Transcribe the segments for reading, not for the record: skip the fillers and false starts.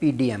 PDM,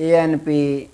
ANP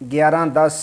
11-10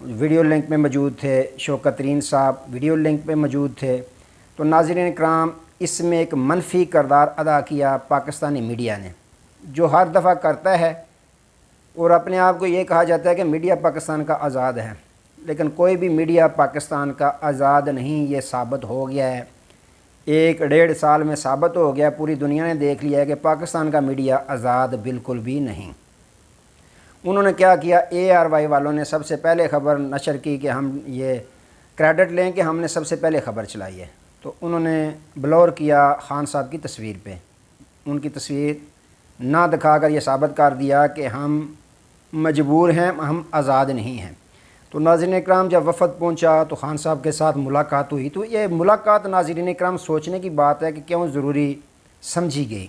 video link میں موجود تھے، شوکت ترین صاحب ویڈیو لنک پہ موجود تھے۔ تو ناظرین کرام، اس میں ایک منفی کردار ادا کیا پاکستانی میڈیا نے، جو ہر دفعہ کرتا ہے، اور اپنے آپ کو یہ کہا جاتا ہے کہ میڈیا پاکستان کا آزاد ہے، لیکن کوئی بھی میڈیا پاکستان کا آزاد نہیں، یہ ثابت ہو گیا ہے۔ 1-1.5 سال میں ثابت ہو گیا، پوری دنیا نے دیکھ لیا ہے کہ پاکستان کا میڈیا آزاد بالکل بھی نہیں۔ انہوں نے کیا کیا، ARY والوں نے سب سے پہلے خبر نشر کی کہ ہم یہ کریڈٹ لیں کہ ہم نے سب سے پہلے خبر چلائی ہے۔ تو انہوں نے بلور کیا خان صاحب کی تصویر پہ، ان کی تصویر نہ دکھا کر یہ ثابت کر دیا کہ ہم مجبور ہیں، ہم آزاد نہیں ہیں۔ تو ناظرین اکرام، جب وفد پہنچا تو خان صاحب کے ساتھ ملاقات ہوئی، تو یہ ملاقات ناظرین اکرام سوچنے کی بات ہے کہ کیوں ضروری سمجھی گئی۔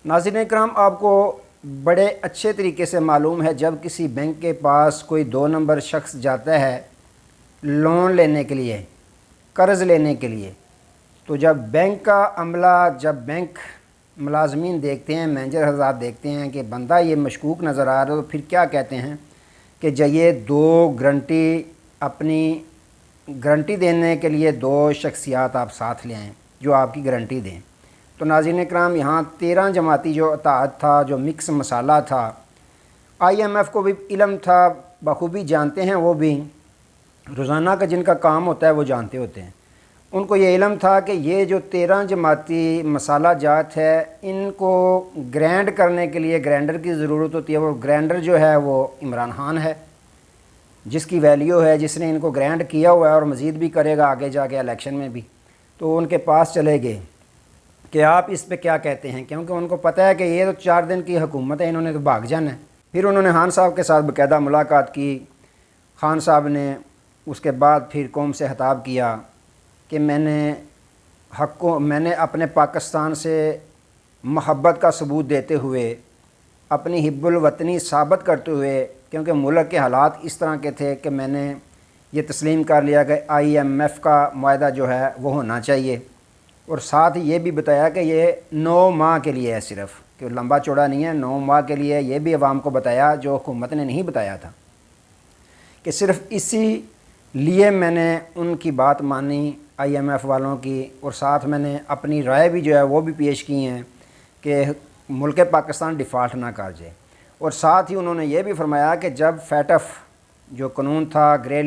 ناظرین اکرام، آپ کو بڑے اچھے طریقے سے معلوم ہے، جب کسی بینک کے پاس کوئی 2 نمبر شخص جاتا ہے لون لینے کے لیے، قرض لینے کے لیے، تو جب بینک کا عملہ، جب بینک ملازمین دیکھتے ہیں، مینیجر حضرات دیکھتے ہیں کہ بندہ یہ مشکوک نظر آ رہا ہے، تو پھر کیا کہتے ہیں کہ یہ 2 گارنٹی، اپنی گارنٹی دینے کے لیے 2 شخصیات آپ ساتھ لے آئیں جو آپ کی گارنٹی دیں۔ تو ناظرین اکرام، یہاں 13 جماعتی جو اتحاد تھا، جو مکس مسالہ تھا، IMF کو بھی علم تھا، بخوبی جانتے ہیں، وہ بھی روزانہ کا جن کا کام ہوتا ہے وہ جانتے ہوتے ہیں۔ ان کو یہ علم تھا کہ یہ جو 13 جماعتی مسالہ جات ہے، ان کو گرینڈ کرنے کے لیے گرینڈر کی ضرورت ہوتی ہے۔ وہ گرینڈر جو ہے وہ عمران خان ہے، جس کی ویلیو ہے، جس نے ان کو گرینڈ کیا ہوا ہے اور مزید بھی کرے گا آگے جا کے الیکشن میں بھی۔ تو ان کے پاس چلے گئے کہ آپ اس پہ کیا کہتے ہیں، کیونکہ ان کو پتہ ہے کہ یہ تو 4 دن کی حکومت ہے، انہوں نے تو بھاگ جانا ہے۔ پھر انہوں نے خان صاحب کے ساتھ باقاعدہ ملاقات کی۔ خان صاحب نے اس کے بعد پھر قوم سے خطاب کیا کہ میں نے اپنے پاکستان سے محبت کا ثبوت دیتے ہوئے، اپنی حب الوطنی ثابت کرتے ہوئے، کیونکہ ملک کے حالات اس طرح کے تھے کہ میں نے یہ تسلیم کر لیا کہ IMF کا معاہدہ جو ہے وہ ہونا چاہیے، اور ساتھ یہ بھی بتایا کہ یہ 9 ماہ کے لیے ہے، صرف کہ لمبا چوڑا نہیں ہے، 9 ماہ کے لیے۔ یہ بھی عوام کو بتایا جو حکومت نے نہیں بتایا تھا، کہ صرف اسی لیے میں نے ان کی بات مانی IMF والوں کی، اور ساتھ میں نے اپنی رائے بھی جو ہے وہ بھی پیش کی ہیں کہ ملک پاکستان ڈیفالٹ نہ کر جائے۔ اور ساتھ ہی انہوں نے یہ بھی فرمایا کہ جب FATF جو قانون تھا گرے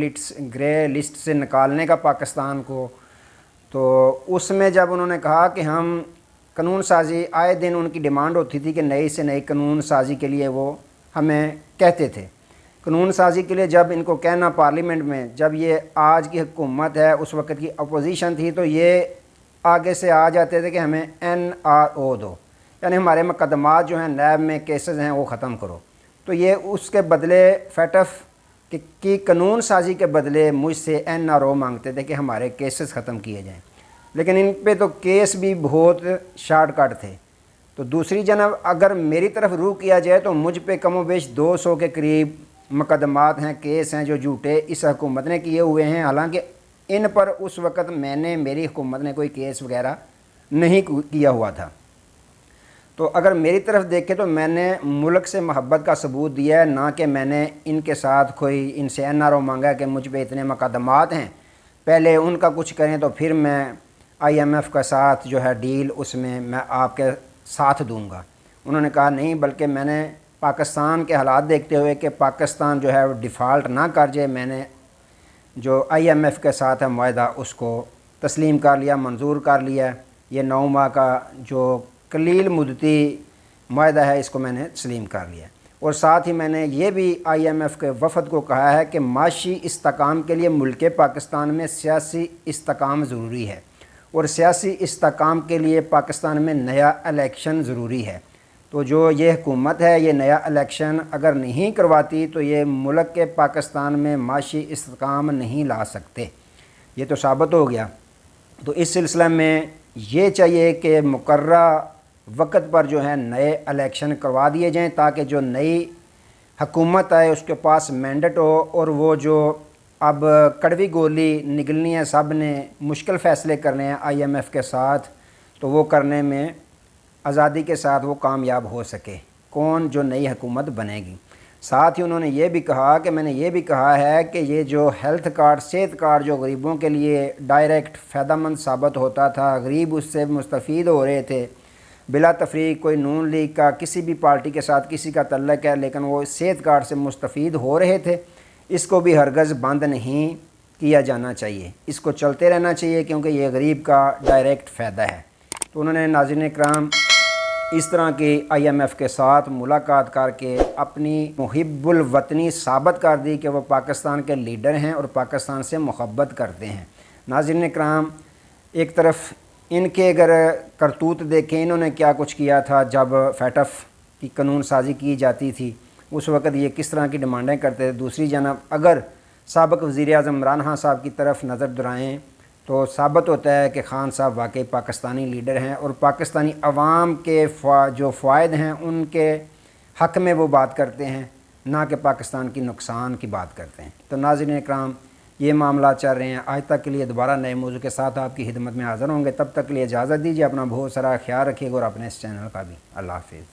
لسٹ سے نکالنے کا پاکستان کو، تو اس میں جب انہوں نے کہا کہ ہم قانون سازی، آئے دن ان کی ڈیمانڈ ہوتی تھی کہ نئی سے نئی قانون سازی کے لیے وہ ہمیں کہتے تھے۔ قانون سازی کے لیے جب ان کو کہنا پارلیمنٹ میں، جب یہ آج کی حکومت ہے، اس وقت کی اپوزیشن تھی، تو یہ آگے سے آ جاتے تھے کہ ہمیں NRO دو، یعنی ہمارے مقدمات جو ہیں نیب میں کیسز ہیں وہ ختم کرو۔ تو یہ اس کے بدلے FATF کی قانون سازی کے بدلے مجھ سے NRO مانگتے تھے کہ ہمارے کیسز ختم کیے جائیں، لیکن ان پہ تو کیس بھی بہت شارٹ کٹ تھے۔ تو دوسری جانب اگر میری طرف روح کیا جائے تو مجھ پہ کم و بیش 200 کے قریب مقدمات ہیں، کیس ہیں جو جھوٹے اس حکومت نے کیے ہوئے ہیں، حالانکہ ان پر اس وقت میری حکومت نے کوئی کیس وغیرہ نہیں کیا ہوا تھا۔ تو اگر میری طرف دیکھیں تو میں نے ملک سے محبت کا ثبوت دیا ہے، نہ کہ میں نے ان کے ساتھ کوئی ان سے NRO مانگا کہ مجھ پہ اتنے مقدمات ہیں، پہلے ان کا کچھ کریں تو پھر میں IMF کا ساتھ جو ہے ڈیل، اس میں آپ کے ساتھ دوں گا۔ انہوں نے کہا نہیں، بلکہ میں نے پاکستان کے حالات دیکھتے ہوئے کہ پاکستان جو ہے وہ ڈیفالٹ نہ کر جائے، میں نے جو IMF کے ساتھ ہے معاہدہ اس کو تسلیم کر لیا، منظور کر لیا۔ یہ 9 ماہ کا جو قلیل مدتی معاہدہ ہے اس کو میں نے تسلیم کر لیا، اور ساتھ ہی میں نے یہ بھی IMF کے وفد کو کہا ہے کہ معاشی استحکام کے لیے ملک پاکستان میں سیاسی استحکام ضروری ہے، اور سیاسی استحکام کے لیے پاکستان میں نیا الیکشن ضروری ہے۔ تو جو یہ حکومت ہے، یہ نیا الیکشن اگر نہیں کرواتی تو یہ ملک کے پاکستان میں معاشی استحکام نہیں لا سکتے، یہ تو ثابت ہو گیا۔ تو اس سلسلے میں یہ چاہیے کہ مقررہ وقت پر جو ہے نئے الیکشن کروا دیے جائیں، تاکہ جو نئی حکومت آئے اس کے پاس مینڈیٹ ہو، اور وہ جو اب کڑوی گولی نگلنی ہے، سب نے مشکل فیصلے کرنے ہیں IMF کے ساتھ، تو وہ کرنے میں آزادی کے ساتھ وہ کامیاب ہو سکے، کون جو نئی حکومت بنے گی۔ ساتھ ہی انہوں نے یہ بھی کہا کہ میں نے یہ بھی کہا ہے کہ یہ جو ہیلتھ کارڈ صحت کارڈ جو غریبوں کے لیے ڈائریکٹ فائدہ مند ثابت ہوتا تھا، غریب اس سے مستفید ہو رہے تھے بلا تفریق، کوئی نون لیگ کا کسی بھی پارٹی کے ساتھ کسی کا تعلق ہے لیکن وہ صحت کارڈ سے مستفید ہو رہے تھے، اس کو بھی ہرگز بند نہیں کیا جانا چاہیے، اس کو چلتے رہنا چاہیے کیونکہ یہ غریب کا ڈائریکٹ فائدہ ہے۔ تو انہوں نے ناظرین کرام اس طرح کی IMF کے ساتھ ملاقات کر کے اپنی محب الوطنی ثابت کر دی کہ وہ پاکستان کے لیڈر ہیں اور پاکستان سے محبت کرتے ہیں۔ ناظرین کرام ایک طرف ان کے اگر کرتوت دیکھیں، انہوں نے کیا کچھ کیا تھا جب فیٹف کی قانون سازی کی جاتی تھی، اس وقت یہ کس طرح کی ڈیمانڈیں کرتے تھے۔ دوسری جانب اگر سابق وزیر اعظم عمران خان صاحب کی طرف نظر دورائیں تو ثابت ہوتا ہے کہ خان صاحب واقعی پاکستانی لیڈر ہیں اور پاکستانی عوام کے جو فوائد ہیں ان کے حق میں وہ بات کرتے ہیں، نہ کہ پاکستان کی نقصان کی بات کرتے ہیں۔ تو ناظرین اکرام یہ معاملات چل رہے ہیں۔ آج تک کے لیے دوبارہ نئے موضوع کے ساتھ آپ کی خدمت میں حاضر ہوں گے، تب تک کے لیے اجازت دیجیے، اپنا بہت سارا خیال رکھیے گا اور اپنے اس چینل کا بھی۔ اللہ حافظ۔